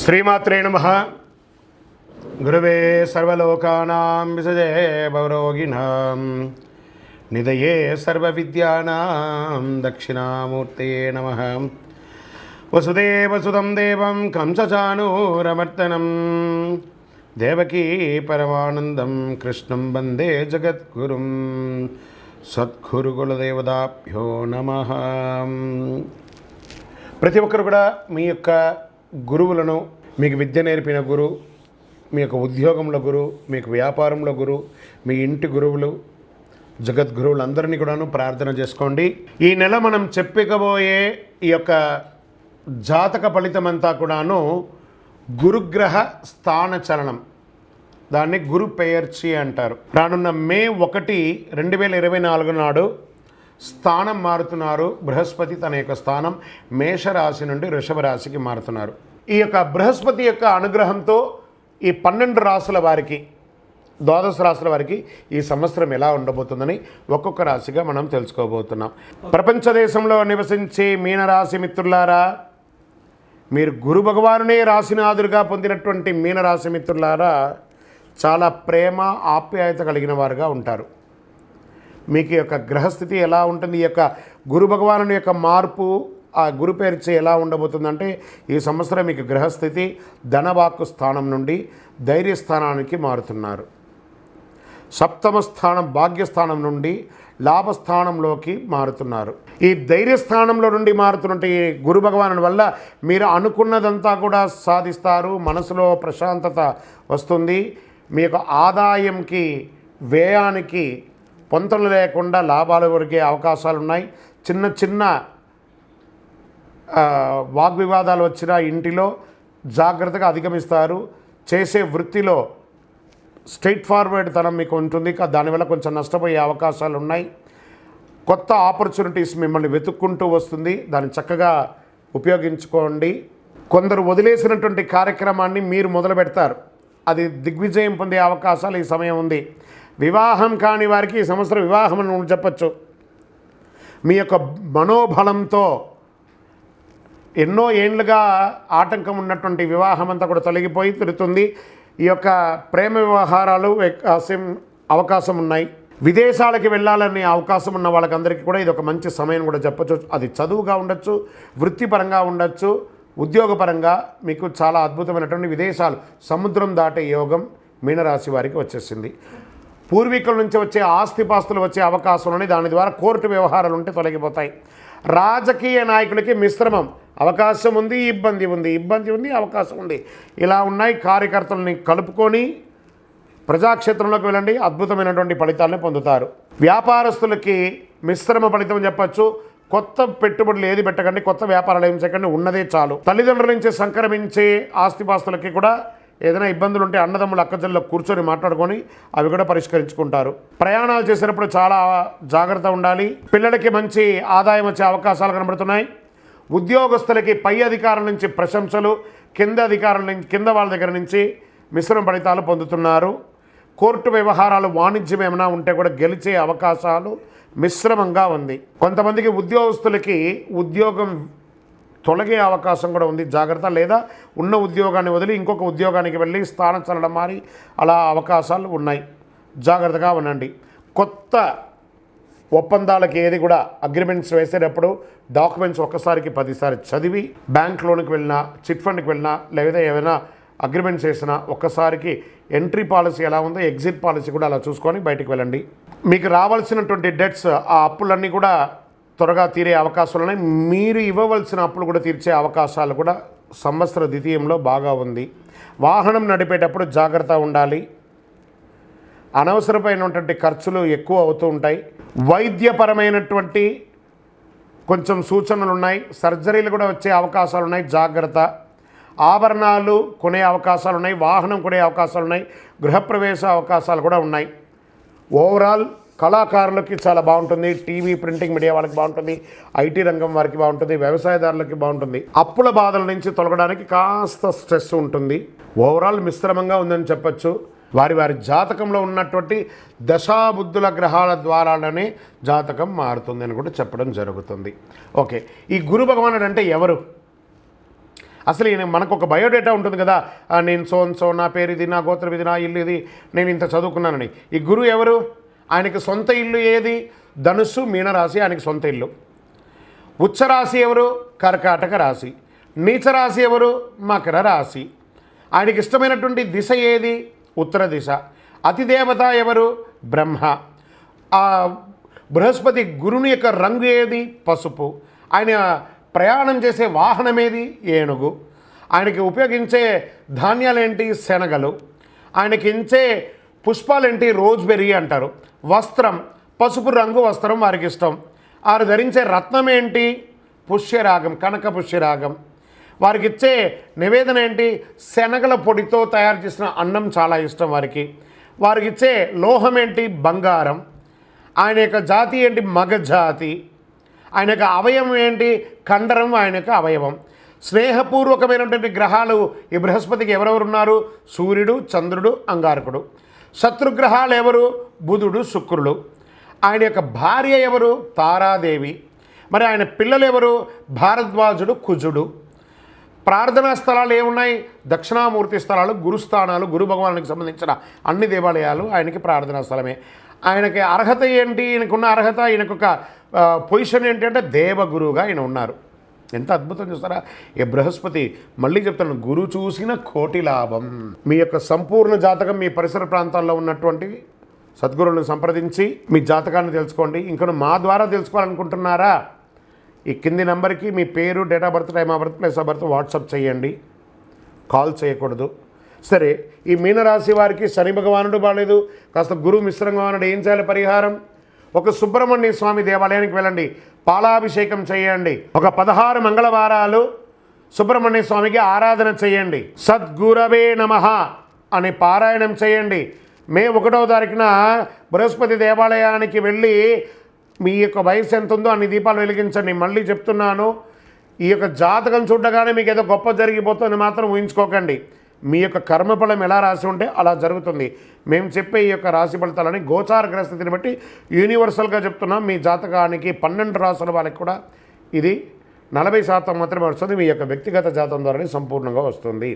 శ్రీమాత్రే నమః. గురవే సర్వలోకానాం విసజే భవరోగిణాం నిధయే సర్వవిద్యానాం దక్షిణామూర్తయే నమః. వసుదేవసుతం దేవం కంసచానూరమర్దనం దేవకీ పరమానందం కృష్ణం వందే జగద్గురుం. సద్గురుకులదేవతాభ్యో నమః. ప్రతి ఒక్కరు కూడా మీ యొక్క గురువులను, మీకు విద్య నేర్పిన గురు, మీ యొక్క ఉద్యోగంలో గురు, మీకు వ్యాపారంలో గురు, మీ ఇంటి గురువులు, జగద్గురువులందరినీ కూడాను ప్రార్థన చేసుకోండి. ఈ నెల మనం చెప్పబోయే ఈ యొక్క జాతక ఫలితమంతా కూడాను గురుగ్రహ స్థాన చలనం, దాన్ని గురు పెయర్చి అంటారు. రానున్న మే 1, 2024 నాడు స్థానం మారుతున్నారు. బృహస్పతి తన యొక్క స్థానం మేషరాశి నుండి వృషభ రాశికి మారుతున్నారు. ఈ యొక్క బృహస్పతి యొక్క అనుగ్రహంతో ఈ 12 రాశుల వారికి, 12 రాశుల వారికి ఈ సంవత్సరం ఎలా ఉండబోతుందని ఒక్కొక్క రాశిగా మనం తెలుసుకోబోతున్నాం. ప్రపంచ దేశంలో నివసించే మీనరాశి మిత్రులారా, మీరు గురు భగవానునే రాశినాథుడిగా పొందినటువంటి మీనరాశి మిత్రులారా చాలా ప్రేమ ఆప్యాయత కలిగిన వారుగా ఉంటారు. మీకు యొక్క గ్రహస్థితి ఎలా ఉంటుంది, ఈ యొక్క గురు భగవాను యొక్క మార్పు, ఆ గురు పేర్చి ఎలా ఉండబోతుందంటే ఈ సంవత్సరం మీకు గ్రహస్థితి ధనవాక్కు స్థానం నుండి ధైర్యస్థానానికి మారుతున్నారు. సప్తమ స్థానం భాగ్యస్థానం నుండి లాభస్థానంలోకి మారుతున్నారు. ఈ ధైర్యస్థానంలో నుండి మారుతున్నట్టు ఈ గురు భగవాను వల్ల మీరు అనుకున్నదంతా కూడా సాధిస్తారు. మనసులో ప్రశాంతత వస్తుంది. మీ యొక్క ఆదాయంకి వ్యయానికి పొంతలు లేకుండా లాభాలు ఒరిగే అవకాశాలు ఉన్నాయి. చిన్న చిన్న వాగ్వివాదాలు వచ్చినా ఇంటిలో జాగ్రత్తగా అధిగమిస్తారు. చేసే వృత్తిలో స్ట్రైట్ ఫార్వర్డ్ తనం మీకు ఉంటుంది. దానివల్ల కొంచెం నష్టపోయే అవకాశాలు ఉన్నాయి. కొత్త ఆపర్చునిటీస్ మిమ్మల్ని వెతుక్కుంటూ వస్తుంది. దాన్ని చక్కగా ఉపయోగించుకోండి. కొందరు వదిలేసినటువంటి కార్యక్రమాన్ని మీరు మొదలు పెడతారు. అది దిగ్విజయం పొందే అవకాశాలు ఈ సమయం ఉంది. వివాహం కాని వారికి ఈ సంవత్సరం వివాహం అని చెప్పచ్చు. మీ యొక్క మనోబలంతో ఎన్నో ఏండ్లుగా ఆటంకం ఉన్నటువంటి వివాహం అంతా కూడా తొలగిపోయి తిరుగుతుంది. ఈ యొక్క ప్రేమ వ్యవహారాలు అవకాశం ఉన్నాయి. విదేశాలకి వెళ్ళాలనే అవకాశం ఉన్న వాళ్ళకందరికీ కూడా ఇది ఒక మంచి సమయం కూడా చెప్పచ్చు. అది చదువుగా ఉండొచ్చు, వృత్తిపరంగా ఉండొచ్చు, ఉద్యోగపరంగా మీకు చాలా అద్భుతమైనటువంటి విదేశాలు, సముద్రం దాటే యోగం మీనరాశి వారికి వచ్చేసింది. పూర్వీకుల నుంచి వచ్చే ఆస్తిపాస్తులు వచ్చే అవకాశం ఉన్నాయి. దాని ద్వారా కోర్టు వ్యవహారాలు ఉంటే తొలగిపోతాయి. రాజకీయ నాయకులకి మిశ్రమం, అవకాశం ఉంది, ఇబ్బంది ఉంది, అవకాశం ఉంది, ఇలా ఉన్నాయి. కార్యకర్తలని కలుపుకొని ప్రజాక్షేత్రంలోకి వెళ్ళండి, అద్భుతమైనటువంటి ఫలితాలను పొందుతారు. వ్యాపారస్తులకి మిశ్రమ ఫలితం చెప్పచ్చు. కొత్త పెట్టుబడులు ఏది పెట్టకండి, కొత్త వ్యాపారాలు ఏం చేయకండి, ఉన్నదే చాలు. తల్లిదండ్రుల నుంచి సంక్రమించే ఆస్తిపాస్తులకి కూడా ఏదైనా ఇబ్బందులు ఉంటే అన్నదమ్ములు అక్కజల్లో కూర్చొని మాట్లాడుకొని అవి కూడా పరిష్కరించుకుంటారు. ప్రయాణాలు చేసేటప్పుడు చాలా జాగ్రత్త ఉండాలి. పిల్లలకి మంచి ఆదాయం వచ్చే అవకాశాలు కనబడుతున్నాయి. ఉద్యోగస్తులకి పై అధికారుల నుంచి ప్రశంసలు, కింద వాళ్ళ దగ్గర నుంచి మిశ్రమ ఫలితాలు పొందుతున్నారు. కోర్టు వ్యవహారాలు, వాణిజ్యం ఏమైనా ఉంటే కూడా గెలిచే అవకాశాలు మిశ్రమంగా ఉంది. కొంతమందికి ఉద్యోగస్తులకి ఉద్యోగం తొలగే అవకాశం కూడా ఉంది. జాగ్రత్త. లేదా ఉన్న ఉద్యోగాన్ని వదిలి ఇంకొక ఉద్యోగానికి వెళ్ళి స్థానచలనం మారి అలా అవకాశాలు ఉన్నాయి. జాగ్రత్తగా ఉండండి. కొత్త ఒప్పందాలకి ఏది కూడా అగ్రిమెంట్స్ వేసేటప్పుడు డాక్యుమెంట్స్ ఒక్కసారికి 10 సార్లు చదివి, బ్యాంక్ లోన్కి వెళ్ళినా, చిట్ ఫండ్కి వెళ్ళినా, లేదా ఏమైనా అగ్రిమెంట్స్ వేసినా ఒక్కసారికి ఎంట్రీ పాలసీ ఎలా ఉందో ఎగ్జిట్ పాలసీ కూడా అలా చూసుకొని బయటికి వెళ్ళండి. మీకు రావాల్సినటువంటి డెట్స్, ఆ అప్పులన్నీ కూడా త్వరగా తీరే అవకాశాలు ఉన్నాయి. మీరు ఇవ్వవలసిన అప్పులు కూడా తీర్చే అవకాశాలు కూడా సంవత్సర ద్వితీయంలో బాగా ఉంది. వాహనం నడిపేటప్పుడు జాగ్రత్త ఉండాలి. అనవసరమైనటువంటి ఖర్చులు ఎక్కువ అవుతూ ఉంటాయి. వైద్యపరమైనటువంటి కొంచెం సూచనలు ఉన్నాయి. సర్జరీలు కూడా వచ్చే అవకాశాలు ఉన్నాయి. జాగ్రత్త. ఆభరణాలు కొనే అవకాశాలు ఉన్నాయి. వాహనం కొనే అవకాశాలు ఉన్నాయి. గృహప్రవేశ అవకాశాలు కూడా ఉన్నాయి. ఓవరాల్ కళాకారులకి చాలా బాగుంటుంది. టీవీ, ప్రింటింగ్ మీడియా వాళ్ళకి బాగుంటుంది. ఐటీ రంగం వారికి బాగుంటుంది. వ్యవసాయదారులకి బాగుంటుంది. అప్పుల బాధల నుంచి తొలగడానికి కాస్త స్ట్రెస్ ఉంటుంది. ఓవరాల్ మిశ్రమంగా ఉందని చెప్పచ్చు. వారి జాతకంలో ఉన్నటువంటి దశాబుద్ధుల గ్రహాల ద్వారానే జాతకం మారుతుంది అని కూడా చెప్పడం జరుగుతుంది. ఓకే, ఈ గురు భగవానుడు అంటే ఎవరు? అసలు ఈయన మనకు ఒక బయోడేటా ఉంటుంది కదా, నేను సో నా పేరు ఇది, నా గోత్రం ఇది, నా ఇల్లు ఇది, నేను ఇంత చదువుకున్నానని. ఈ గురువు ఎవరు? ఆయనకి సొంత ఇల్లు ఏది? ధనుస్సు మీనరాశి ఆయనకి సొంత ఇల్లు. ఉచ్చరాశి ఎవరు? కర్కాటక రాశి. నీచరాశి ఎవరు? మకర రాశి. ఆయనకి ఇష్టమైనటువంటి దిశ ఏది? ఉత్తర దిశ. అతిదేవత ఎవరు? బ్రహ్మ. ఆ బృహస్పతి గురుని యొక్క రంగు ఏది? పసుపు. ఆయన ప్రయాణం చేసే వాహనం ఏది? ఏనుగు. ఆయనకి ఉపయోగించే ధాన్యాలేంటి? శనగలు. ఆయనకి ఇచ్చే పుష్పాలేంటి? రోజ్బెర్రీ అంటారు. వస్త్రం పసుపు రంగు వస్త్రం వారికి ఇష్టం. వారు ధరించే రత్నం ఏంటి? పుష్యరాగం, కనక పుష్యరాగం. వారికి ఇచ్చే నివేదన ఏంటి? శనగల పొడితో తయారు చేసిన అన్నం చాలా ఇష్టం వారికి. వారికి ఇచ్చే లోహం ఏంటి? బంగారం. ఆయన యొక్క జాతి ఏంటి? మగ జాతి. ఆయన యొక్క అవయవం ఏంటి? కండరం ఆయన యొక్క అవయవం. స్నేహపూర్వకమైనటువంటి గ్రహాలు ఈ బృహస్పతికి ఎవరెవరు ఉన్నారు? సూర్యుడు, చంద్రుడు, అంగారకుడు. శత్రుగ్రహాలు ఎవరు? బుధుడు, శుక్రుడు. ఆయన యొక్క భార్య ఎవరు? తారాదేవి. మరి ఆయన పిల్లలు ఎవరు? భారద్వాజుడు, కుజుడు. ప్రార్థనా స్థలాలు ఏమున్నాయి? దక్షిణామూర్తి స్థలాలు, గురుస్థానాలు, గురు భగవానునికి సంబంధించిన అన్ని దేవాలయాలు ఆయనకి ప్రార్థనా స్థలమే. ఆయనకి అర్హత ఏంటి? ఈయనకున్న అర్హత, ఈయనకొక పొజిషన్ ఏంటి అంటే దేవగురువుగా ఆయన ఉన్నారు. ఎంత అద్భుతం చూస్తారా ఈ బృహస్పతి. మళ్ళీ చెప్తాను, గురు చూసిన కోటి లాభం. మీ యొక్క సంపూర్ణ జాతకం మీ పరిసర ప్రాంతాల్లో ఉన్నటువంటి సద్గురువులను సంప్రదించి మీ జాతకాన్ని తెలుసుకోండి. ఇంకా మా ద్వారా తెలుసుకోవాలనుకుంటున్నారా? ఈ కింది నెంబర్కి మీ పేరు, date of birth, time of birth, place of birth WhatsApp చేయండి. కాల్ చేయకూడదు. సరే, ఈ మీనరాశి వారికి శని భగవానుడు బాగాలేదు, కాస్త గురువు మిశ్రంగా ఉన్నాడు. ఏం చేయాలి పరిహారం? ఒక సుబ్రహ్మణ్య స్వామి దేవాలయానికి వెళ్ళండి, పాలాభిషేకం చేయండి. ఒక 16 మంగళవారాలు సుబ్రహ్మణ్య స్వామికి ఆరాధన చేయండి. సద్గురవే నమః అని పారాయణం చేయండి. మే 1వ తారీఖున బృహస్పతి దేవాలయానికి వెళ్ళి మీ యొక్క వయసు ఎంత ఉందో అన్ని దీపాలు వెలిగించండి. మళ్ళీ చెప్తున్నాను, ఈ యొక్క జాతకం చూడగానే మీకు ఏదో గొప్ప జరిగిపోతుందని మాత్రం ఊహించుకోకండి. మీ యొక్క కర్మఫలం ఎలా రాసి ఉంటే అలా జరుగుతుంది. మేము చెప్పే ఈ యొక్క రాశి ఫలితాలని గోచార గ్రహస్థితిని బట్టి యూనివర్సల్గా చెప్తున్నాం. మీ జాతకానికి 12 రాసుల వాళ్ళకి కూడా ఇది 40% మాత్రమే వస్తుంది. మీ యొక్క వ్యక్తిగత జాతకం ద్వారానే సంపూర్ణంగా వస్తుంది.